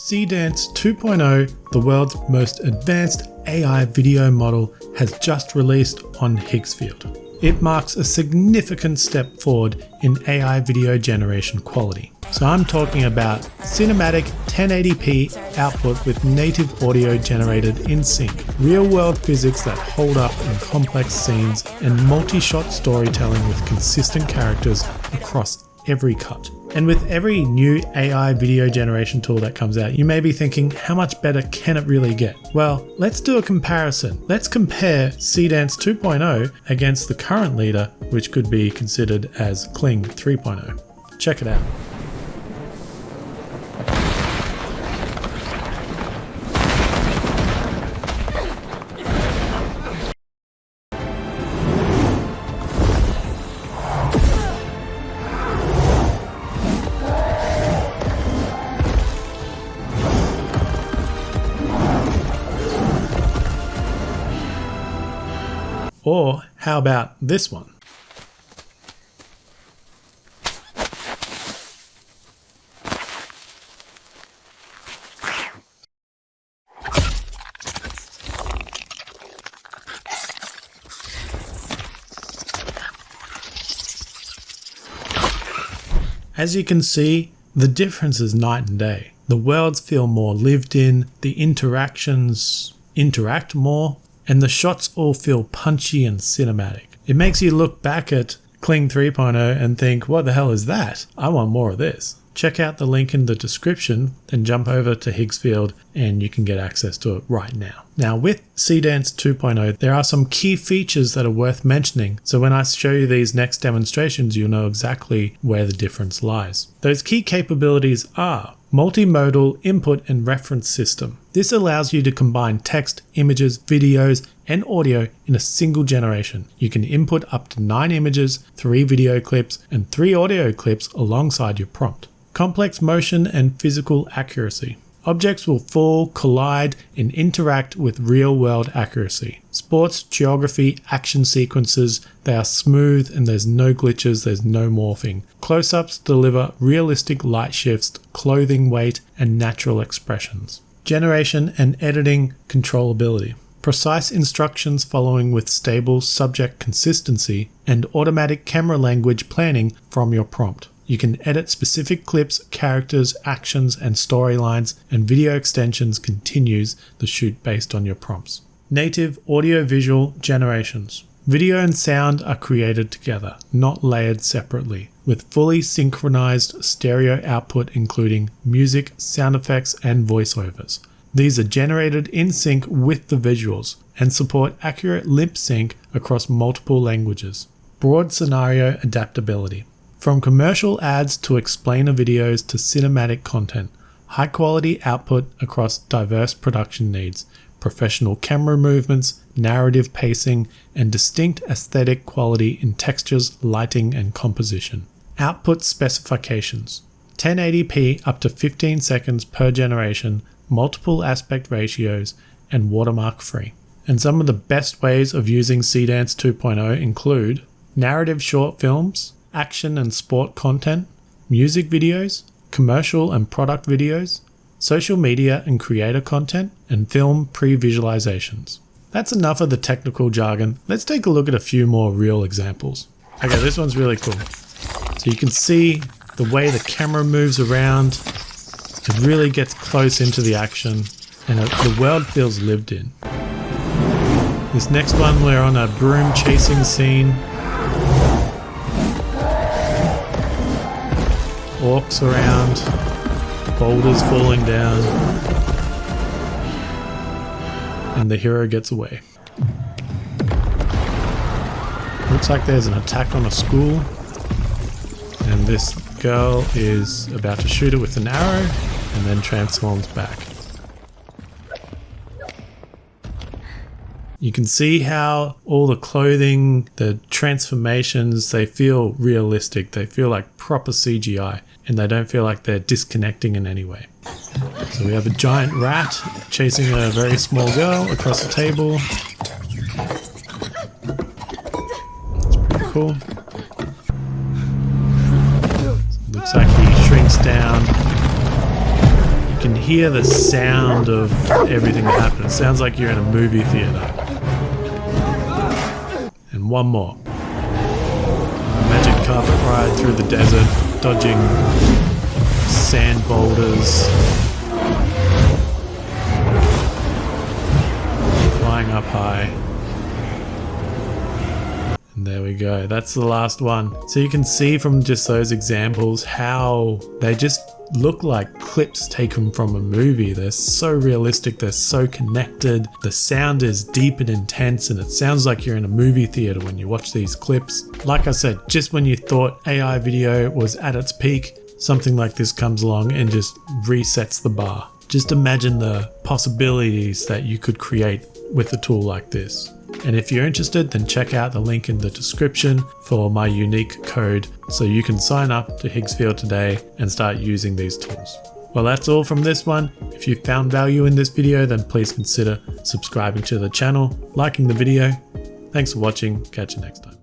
Seedance 2.0, the world's most advanced AI video model, has just released on Higgsfield. It marks a significant step forward in AI video generation quality. So I'm talking about cinematic 1080p output with native audio generated in sync, real-world physics that hold up in complex scenes, and multi-shot storytelling with consistent characters across every cut. And with every new AI video generation tool that comes out, you may be thinking, how much better can it really get? Well, let's do a comparison. Let's compare Seedance 2.0 against the current leader, which could be considered as Kling 3.0. Check it out. Or how about this one? As you can see, the difference is night and day. The worlds feel more lived in, the interactions interact more, and the shots all feel punchy and cinematic. It makes you look back at Kling 3.0 and think, what the hell is that? I want more of this. Check out the link in the description, then jump over to Higgsfield and you can get access to it right now. Now with Seedance 2.0, there are some key features that are worth mentioning. So when I show you these next demonstrations, you'll know exactly where the difference lies. Those key capabilities are multimodal input and reference system. This allows you to combine text, images, videos, and audio in a single generation. You can input up to 9 images, 3 video clips, and 3 audio clips alongside your prompt. Complex motion and physical accuracy. Objects will fall, collide, and interact with real-world accuracy. Sports, geography, action sequences, they are smooth and there's no glitches, there's no morphing. Close-ups deliver realistic light shifts, clothing weight, and natural expressions. Generation and editing controllability. Precise instructions following with stable subject consistency and automatic camera language planning from your prompt. You can edit specific clips, characters, actions, and storylines, and video extensions continues the shoot based on your prompts. Native audio-visual generations. Video and sound are created together, not layered separately, with fully synchronized stereo output including music, sound effects, and voiceovers. These are generated in sync with the visuals and support accurate lip sync across multiple languages. Broad scenario adaptability. From commercial ads to explainer videos to cinematic content, high quality output across diverse production needs, professional camera movements, narrative pacing, and distinct aesthetic quality in textures, lighting, and composition. Output specifications. 1080p up to 15 seconds per generation, multiple aspect ratios, and watermark free. And some of the best ways of using Seedance 2.0 include narrative short films, action and sport content, music videos, commercial and product videos, social media and creator content, and film pre-visualizations. That's enough of the technical jargon. Let's take a look at a few more real examples. Okay, this one's really cool. So you can see the way the camera moves around. It really gets close into the action and the world feels lived in. This next one, we're on a broom chasing scene. Orcs around, boulders falling down, and the hero gets away. Looks like there's an attack on a school, and this girl is about to shoot it with an arrow and then transforms back. You can see how all the clothing, the transformations, they feel realistic. They feel like proper CGI and they don't feel like they're disconnecting in any way. So we have a giant rat chasing a very small girl across the table. That's pretty cool. So it looks like he shrinks down. You can hear the sound of everything that happens. It sounds like you're in a movie theater. And one more. A magic carpet ride through the desert, dodging sand boulders, flying up high. And there we go. That's the last one. So you can see from just those examples how they just look like clips taken from a movie. They're so realistic, they're so connected, the sound is deep and intense, and it sounds like you're in a movie theater when you watch these clips. Like I said, just when you thought AI video was at its peak, something like this comes along and just resets the bar. Just imagine the possibilities that you could create with a tool like this. And if you're interested, then check out the link in the description for my unique code so you can sign up to Higgsfield today and start using these tools. Well, that's all from this one. If you found value in this video, then please consider subscribing to the channel, liking the video. Thanks for watching. Catch you next time.